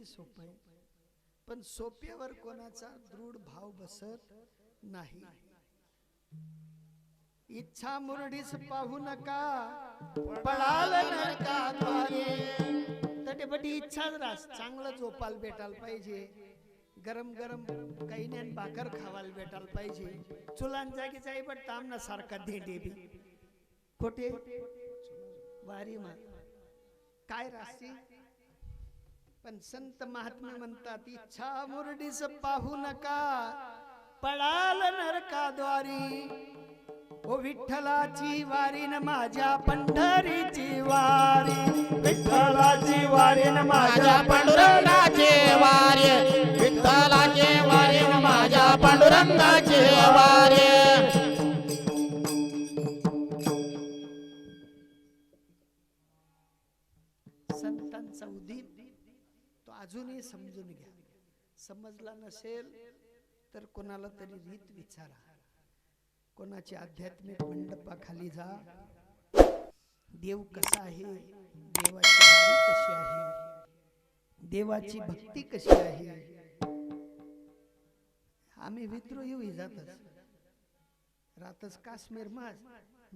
सोपं आहे, पण सोप्यावर कोणाचा दृढ भाव बसत नाही. इच्छा मुरडीस पाहू नका, पळाल नरकाद्वारे. तटेपटी इच्छाच रास, चांगलं झोपाल भेटायला पाहिजे, गरम गरम काही नाही भाकर खावायला भेटायला पाहिजे. चुलान जागी जाई पण तामना सारखा धेंडे बी खोटे वारी मा काय राशी. पण संत महात्मे म्हणतात इच्छा मुरडीस पाहू नका, पळाल नरकाद्वारी. ओ विठ्ठलाची वारी न माझ्या पंढरीची वारी, विठ्ठलाची वारी न माझ्या पांडुरंगाची वारी, विठ्ठलाची वारी न माझ्या पांडुरंगाची वारी. संतांचा उदीप तो अजूनही समजून घ्या. समजला नसेल तर कोणाला तरी रीत विचारा, कोणाची आध्यात्मिक मंडपाखाली जा. देव कसा आहे, देवाची वारी कशी आहे, देवाची भक्ती कशी आहे. आम्ही विद्रोही जातच राहतच काश्मीर माज,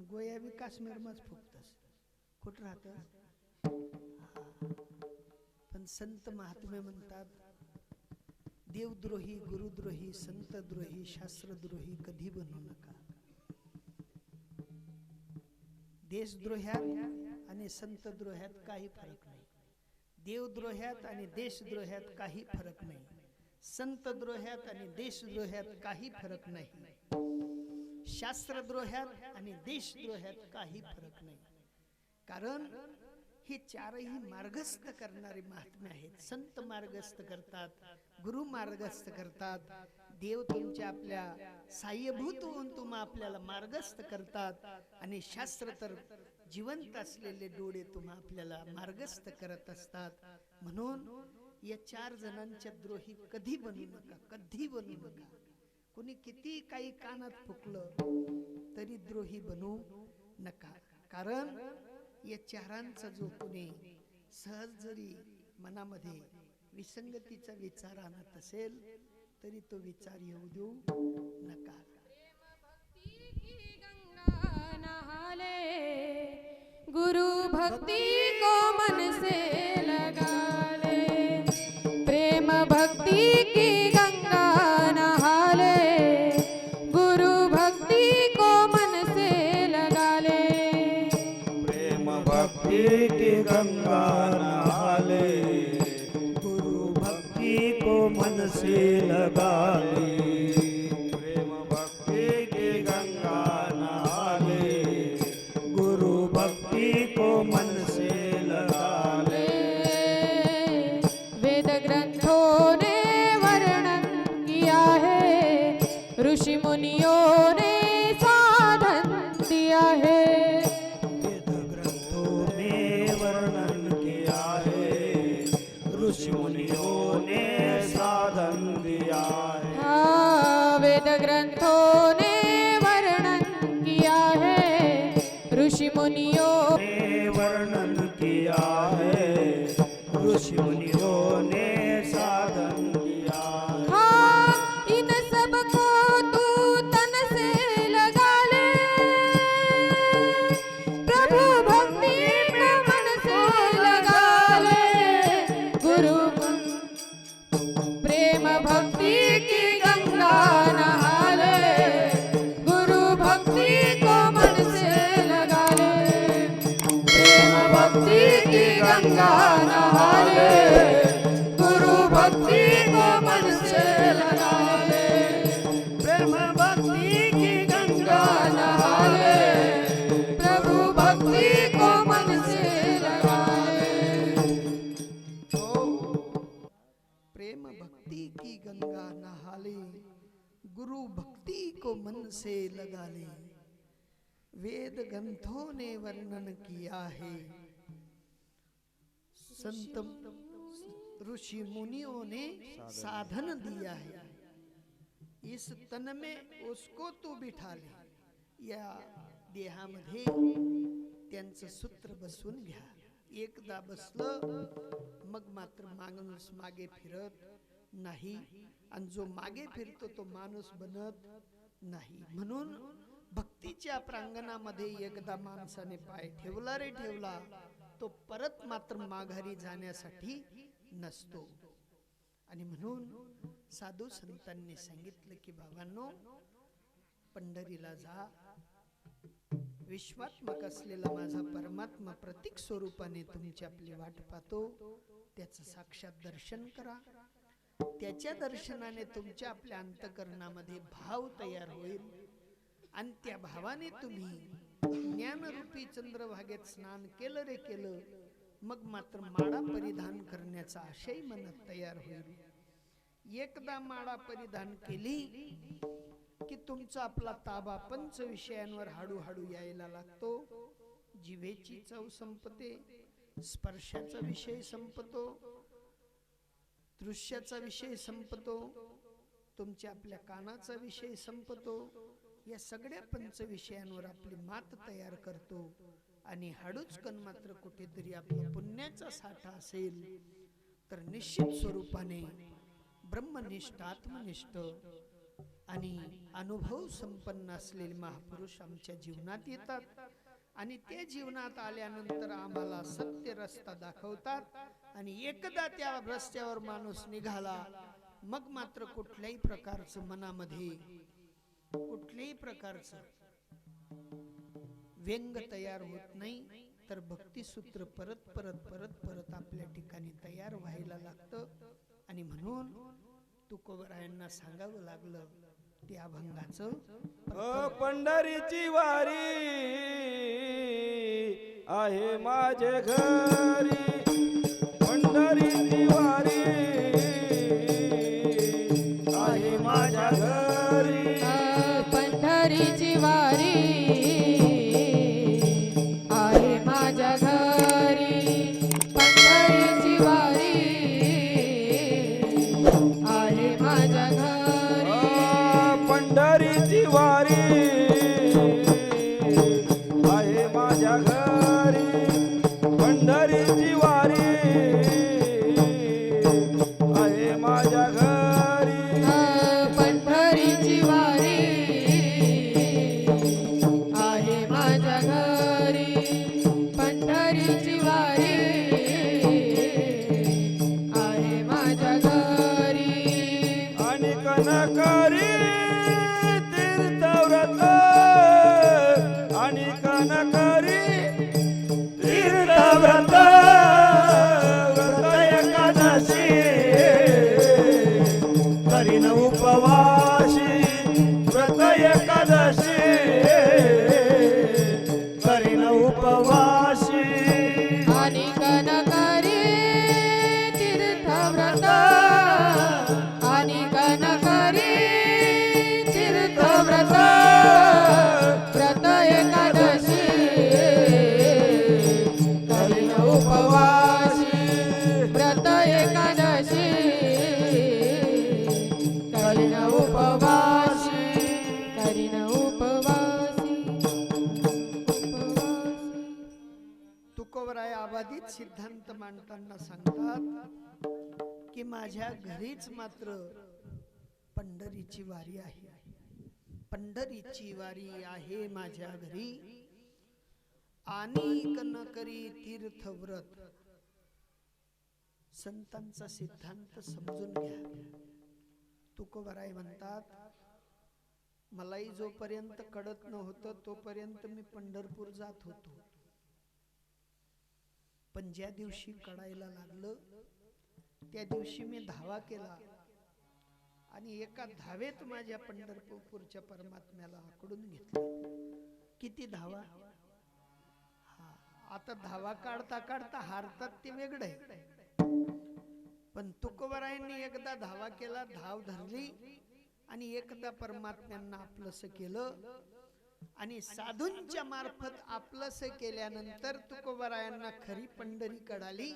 गोया बी काश्मीर माज फुकतस. कुठ राहत. पण संत महात्मे म्हणतात देवद्रोही, गुरुद्रोही, संतद्रोही, शास्त्रद्रोही कधी बनू नका. देशद्रोह्यात आणि संतद्रोह्यात काही फरक नाही, देवद्रोह्यात आणि देशद्रोह्यात काही फरक नाही, संतद्रोह्यात आणि देशद्रोह्यात काही फरक नाही, शास्त्रद्रोह्यात आणि देशद्रोह्यात काही फरक नाही. कारण हे चारही मार्गस्थ करणारे महात्मे आहेत. संत मार्गस्थ करतात, गुरु मार्गस्थ करतात, देव तुमच्या आपल्या साह्यभूत होऊन तुम्हा आपल्याला मार्गस्थ करतात, आणि शास्त्र तर जिवंत असलेले डोळे तुम्हा आपल्याला मार्गस्थ करत असतात. म्हणून या चार जणांच्या द्रोही कधी बनू नका, कधी बनू नका. कोणी किती काही कानात फुकलं तरी द्रोही बनू नका. कारण या चारांचा जो कोणी सहज जरी मनामध्ये विसंगतीचा विचार आणत असेल तरी तो विचार येऊ देऊ नका. गुरु भक्ति को मन से लगा ले, प्रेम भक्ति की गंगा नहा ले, गुरु भक्ति को मन से लगा ले, प्रेम भक्ति की गंगा नहा ले, गुरु भक्ति को मन से लगा ले. प्रेम भक्ति की गंगा नहा ले, गुरु भक्ति को मन से लगा ले. वेद ग्रंथों ने वर्णन किया है, ऋषि मुनियों ने साधन दिया है. वेद ग्रंथों में वर्णन किया है, ऋषि मुनियों ने साधन दिया है. हाँ, वेद ग्रंथों ने वर्णन किया है, ऋषि मुनियों ने वर्णन किया है, ऋषि मुनियों ने साधन दिया है. हाँ, इन सब को तू तन से लगा ले, प्रभु भक्ति को मन से लगा ले, गुरु प्रेम भक्ति की गंगा नहा ले, गुरु भक्ति को मन से लगा ले, प्रेम भक्ति की गंगा नहा ले, गुरु भक्ति को मन से लगा ले, प्रेम भक्ति की गंगा नहा ले, प्रभु भक्ति को मन से लगा ले. प्रेम भक्ति की गंगा नहा ले, गुरु भक्ति को मन से लगा ले. वेद ग्रंथों ने वर्णन किया है, संत ऋषि मुनियों ने साधन दिया है. इस तन में उसको तू बिठा ले. या देहामध्ये त्यांचं सूत्र बसवून घ्या. एकदा बसलं मग मात्र माणूस मागे फिरत नाही, आणि जो मागे फिरतो तो माणूस बनत नाही. म्हणून भक्तीच्या प्रांगणामध्ये एकदा माणसाने पाय ठेवला रे ठेवला, तो परत मात्र माघारी जाण्यासाठी नसतो. आणि म्हणून साधू संतांनी सांगितलं की बाबांनो, पंढरीला जा. विश्वात्मक असलेला माझा परमात्मा प्रतीक स्वरूपाने तुमची आपली वाट पाहतो. त्याचं साक्षात दर्शन करा. त्याच्या दर्शनाने तुमच्या आपल्या अंतकरणामध्ये भाव तयार होईल, आणि त्या भावाने तुम्ही ज्ञानरूपी चंद्रभागेत स्नान केलं रे केलं, मग मात्र माळा परिधान करण्याचा आशय मनात तयार होईल. एकदा माळा परिधान केली की तुमचा आपला ताबा पंच विषयांवर हळूहळू यायला लागतो. जिभेची चव संपते, स्पर्शाचा विषय संपतो, दृश्याचा विषय संपतो, तुमच्या आपल्या कानाचा विषय संपतो. या सगळ्या पंच विषयांवर आपली मात तयार करतो. आणि हळूचकन मात्र कुठेतरी आपला पुण्याचा साठा असेल तर निश्चित स्वरूपाने ब्रह्मनिष्ठ, आत्मनिष्ठ आणि अनुभव संपन्न असलेले महापुरुष आमच्या जीवनात येतात. आणि त्या जीवनात आल्यानंतर आम्हाला सत्य रस्ता दाखवतात. आणि एकदा त्या रस्त्यावर माणूस निघाला, मग मात्र कुठल्याही प्रकारचं मनामध्ये कुठल्याही प्रकारचं व्यंग तयार होत नाही, तर भक्तिसूत्र परत परत परत परत आपल्या ठिकाणी तयार व्हायला लागतं. आणि म्हणून तुकोबरायांना सांगावं लागलं त्या अभंगाचं, पंढरीची वारी आहे माझे घरी, पंढरीची वारी आहे माझ्या घरी, पंढरीची वारी आहे माझ्या घरी, पंढरीची वारी आहे माझ्या घरी, पंढरीची वारी आहे माझ्या घरी, पंढरीची वारी आहे माझ्या घरी, पंढरीची वारी आहे माझ्या घरी, पंढरीची वारी आहे माझ्या घरी. आणि कनकरी तीर्थव्रत, आणि कनकरी तीर्थव्रत, व्रत एकादशी करीन उपवासी, व्रत एकादशी करीन उपवासी, आणि कनकरी तीर्थव्रत, आणि कनकरी तीर्थव्रत, व्रत एकादशी करीन उपवासी, व्रत एकादशी करीन उपवासी, करीन उपवासी, उपवासी. तुकोबराय अबाधित सिद्धांत मांडताना सांगतात की माझ्या घरीच मात्र पंढरीची वारी आहे, पंढरीची वारी आहे माझ्या घरी, आणि कनकरी तीर्थव्रत. संतांचा सिद्धांत समजून घ्या. तुकोबराय म्हणतात, मलाही जोपर्यंत कळत नव्हतं तोपर्यंत मी पंढरपूर जात होतो, पण ज्या दिवशी कळायला लागलं त्या दिवशी मी धावा केला, आणि एका धावेत माझ्या पंढरपूरच्या परमात्म्याला आकडून घेतलं. किती धावा! आता धावा काढता काढता हारतात ते वेगळं आहे, पण तुकोबरायांनी एकदा धावा केला, धाव धरली, आणि एकदा परमात्म्यांना आपलंसं केलं. आणि साधूंच्या मार्फत आपलंसं केल्यानंतर तुकोबरायांना खरी पंढरी कळाली,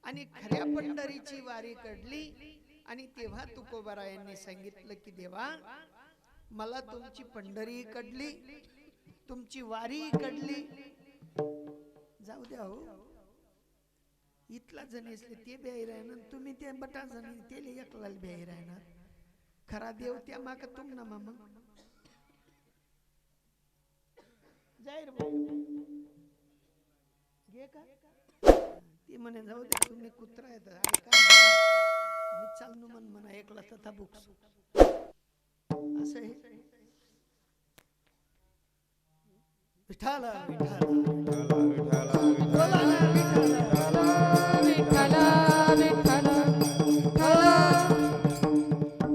आणि खऱ्या पंढरीची वारी कळली. आणि तेव्हा तुकोबरायांनी सांगितलं की देवा, मला तुमची पंढरी कळली, तुमची वारी कळली, जाऊ द्या हो, इथला जण असले ते बी राहणार तुम्ही ते बटा जण ते एकला बी राहणार खरा देव त्या माग तुम ना मामा जाहीर घे का ती म्हणे जाऊ दे तुम्ही कुत्रा येत मी चालू म्हणा एकला तथा बुक्स असं आहे विठाला विठाला बोला ना विठाला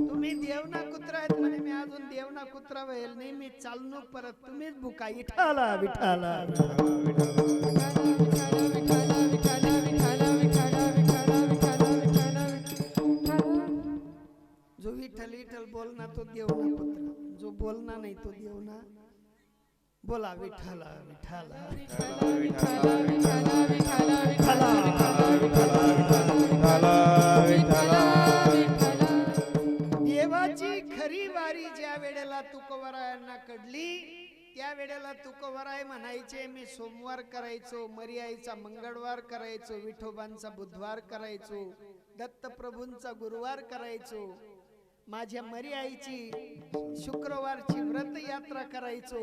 तुम्ही देवना कुत्रा आहेत म्हणे मी अजून देवना कुत्रा व्हायला नाही मी चालू परत तुम्हीच बुका विठाला विठाला जो विठ्ठल विठ्ठल बोलना तो देवना पुत्र जो बोलना नाही तो देवना बोला विठाला विठाला देवाची खरी वारी ज्या वेळेला तुकोबरायांना कडली त्या वेळेला तुकोबराय म्हणायचे मी सोमवार करायचो मर्याईचा मंगळवार करायचो विठोबांचा बुधवार करायचो दत्तप्रभूंचा गुरुवार करायचो माझ्या मर्याईची शुक्रवारची व्रत यात्रा करायचो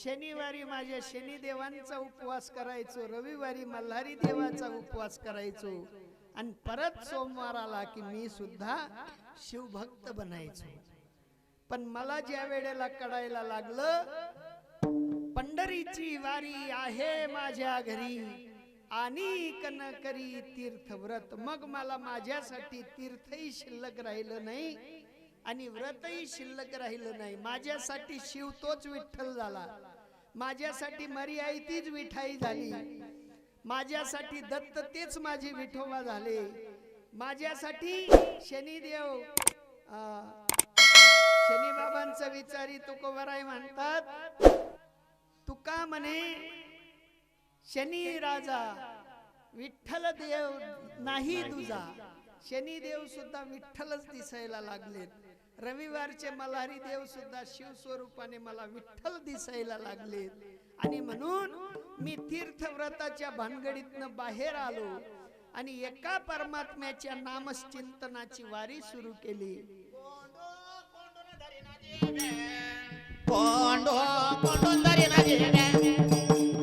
शनिवारी माझ्या शनिदेवांचा उपवास करायचो रविवारी मल्हारी देवाचा उपवास करायचो आणि परत सोमवार आला की मी सुद्धा शिवभक्त बनायचो पण मला ज्या वेळेला कळायला लागलं पंढरीची वारी आहे माझ्या घरी आणि कन करी तीर्थव्रत मग मला माझ्यासाठी तीर्थही शिल्लक राहिलं नाही आणि व्रतही शिल्लक राहिलं नाही माझ्यासाठी शिव तोच विठ्ठल झाला माझ्यासाठी मर्याई तीच विठाई झाली माझ्यासाठी दत्त तेच माझे विठोबा झाले माझ्यासाठी शनिदेव शनी बाबांचा विचारी तुकोबराय म्हणतात तुका म्हणे शनी राजा विठ्ठल देव नाही तुझा शनिदेव सुद्धा विठ्ठलच दिसायला लागलेत रविवारचे मल्हारी देव सुद्धा शिव स्वरूपाने मला विठ्ठल दिसायला लागलेत आणि म्हणून मी तीर्थव्रताच्या भानगडीतनं बाहेर आलो आणि एका परमात्म्याच्या नामचिंतनाची वारी सुरू केली कोंडो कोंडून धरीना जेवे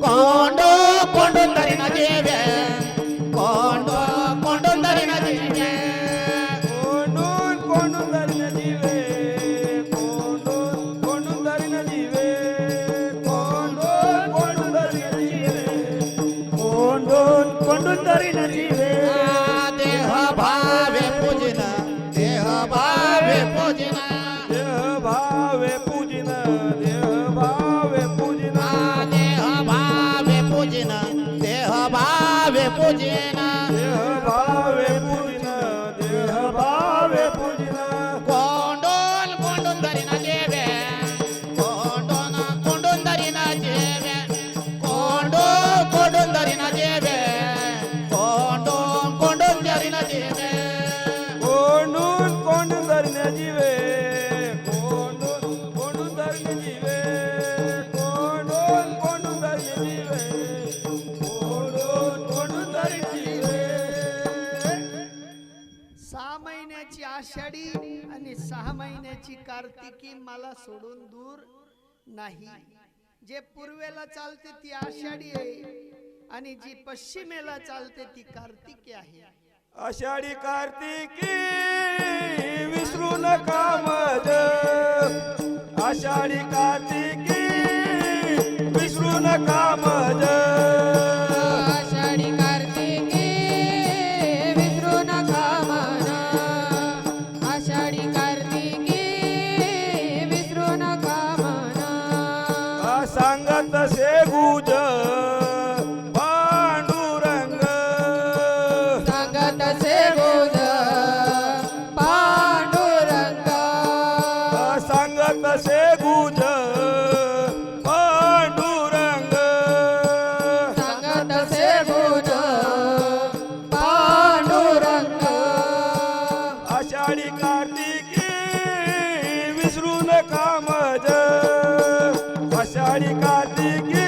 कोंडो कोंडून धरीना जेवे कोंडो कोंडून धरीना जेवे कोंडून धरीना जीवे कोंडून धरीना जीवे कोंडून धरीना जीवे कोंडून धरीना जीवे देह भावे पूजना देह भावे पूजना भावे पूजना देह भावे पूजना देह भावे पूजना देह भावे पूजना देह भावे पूजना देह भावे पूजना कोंडोन कोंडून धरीना जेवे कोंडोन कोंडून धरीना जेवे कोंडो कोंडून धरीना जेवे कोंडो कोंडून धरीना जेवे कोंडून धरीना जीवे कोंडून धरीना जीवे कोंडून धरीना जीवे कोंडून धरीना जीवे 6 महिन्याची आषाढी आणि 6 महिन्याची कार्तिकी मला सोडून दूर नाही जे पूर्वेला चालते ती आषाढी आहे आणि जी पश्चिमेला चालते ती कार्तिकी आहे आषाढी कार्तिकी विसरू नका मज आषाढी कार्तिकी विसरू नका मज आषाढी कार्तिकी विसरू नका मना आषाढी कार्तिकी विसरू नका मना सांगत से गुज पांडुरंग सांगत से गोद पांडुरंग सांगत से गुज पांडुरंग सांगत से गोद पांडुरंग आषाढी कार्तिकी विसरू नका मज आषाढी कार्तिकी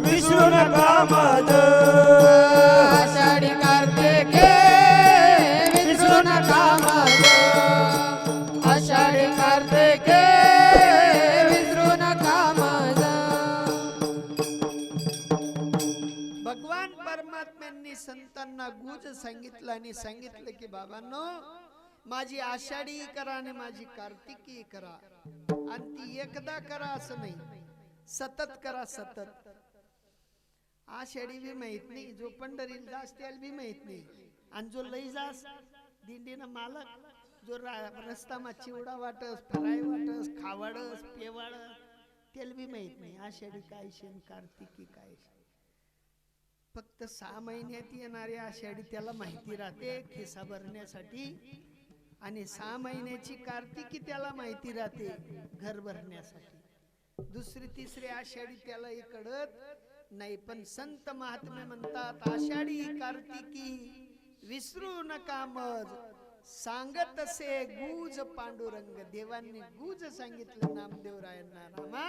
विसरू नका मज आषाढी लोकांना गुज सांगितलं आणि सांगितलं की बाबांनो, माझी आषाढी करा आणि माझी कार्तिकी करा, आणि ती एकदा करा असं नाही, सतत करा, सतत. आषाढी बी माहित नाही, जो पंढरीला जास त्याला बी माहित नाही, आणि जो लई जास दिंडीनं मालक, जो रस्तामा चिवडा वाटस, फराय वाटस, खावाडस, पेवाडस, त्याला बी माहित नाही आषाढी काय शेन कार्तिकी काय. फक्त 6 महिन्यात येणारी आषाढी त्याला माहिती राहते खिसा भरण्यासाठी, आणि 6 महिन्याची कार्तिकी त्याला माहिती राहते घर भरण्यासाठी. दुसरी तिसरी आषाढी त्याला हे कळत नाही. पण संत महात्मे म्हणतात आषाढी कार्तिकी विसरू नका मज, सांगत से गुज पांडुरंग. देवांनी गुज सांगितलं नामदेवरायांना, रामा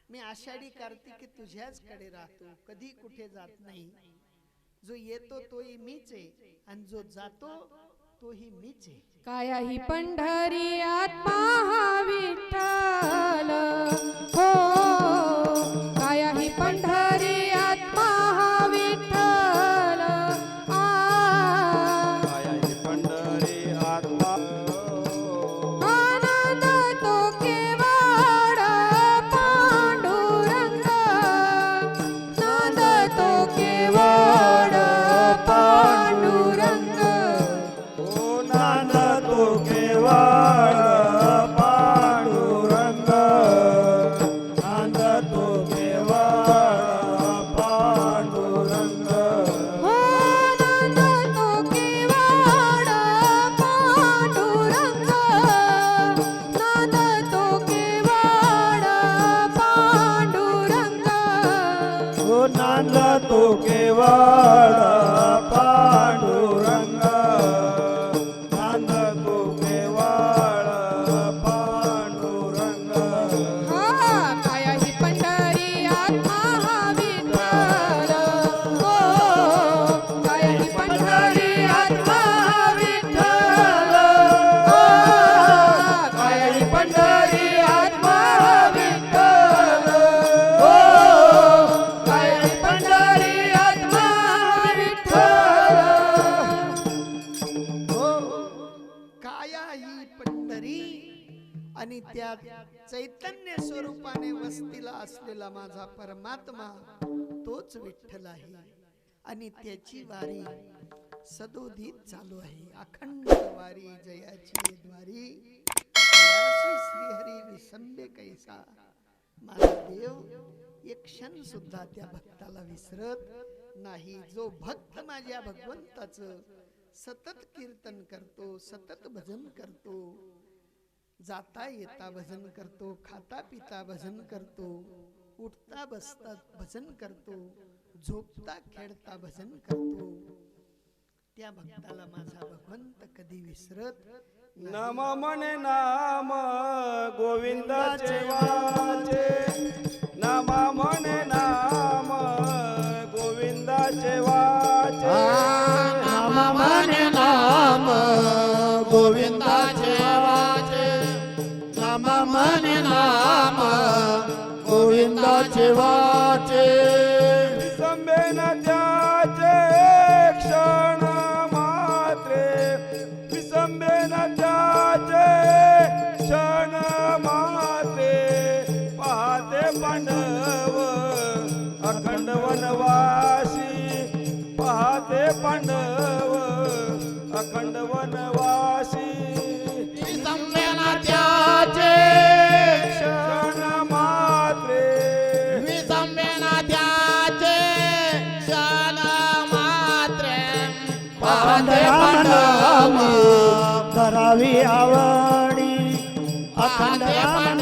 मी आषाढी कार्तिकी तुझ्याच कडे राहतो, कधी कुठे जात नाही. जो येतो तोही मीच आहे, आणि जो जातो तोही मीच आहे. काया ही पंढरी आत्मा हा विठ्ठल, हो काया ही पंढरी आत्मा हा विठ्ठल. कायाही पंढरी आत्मा आनंद तो केवळ पांडुरंग, नांद तो केवळ पांडुरंग. ओ नांद तो केवळ पांडुरंग, नांद तो केवळ पांडुरंग. हो नांद तो केवळ पांडुरंग, नांद तो केवळ पांडुरंग. ओ नांद तो केवळ पांडुरंग, नांद तो केवळ पांडुरंग. हा काया ही पंढरी आत्मा हा विठ्ठल, हो काया ही पंढरी आत्मा हा विठ्ठल, हो काया ही पंढरी आत्मा हा विठ्ठल, हो काया ही पंढरी आत्मा हा विठ्ठल. हो काया ही पंढरी, आणि त्या चैतन्य स्वरूपाने वस्तीला असलेला माझा परमात्मा तोच विठ्ठल आहे, आणि त्याची वारी सदोदित चालू आहे. अखंड वारी जयाची द्वारी, जयाची श्रीहरी विसंबे कैसा. माझा देव एक क्षण सुद्धा त्या भक्ताला विसरत नाही. जो भक्त माझ्या भगवंताचं सतत कीर्तन करतो, सतत भजन करतो, जाता येता भजन करतो, खाता पिता भजन करतो, उठता बसता भजन करतो, झोपता खेळता भजन करतो, त्या भक्ताला माझा भगवंत कधी विसरत नाही. नम म्हणे नाम गोविंदाचे वाचे, नम म्हणे नाम गोविंदाचे वाचे. नाम म्हणे नाम गोविंदाचे वाचे, नाम म्हणे नाम गोविंदाचे वाचे. विसंबेन त्याचे क्षण मात्रे, विसंबेन त्याचे क्षण मात्रे. पाहते पांडव अखंड वनवासी, पाहते पांडव अखंड वनवासी. विसंबेना त्याचे क्षण मात्रे, विसंबेना त्याचे क्षण मात्रे. पाहते पांडव करावी आवडी अखंड पाहते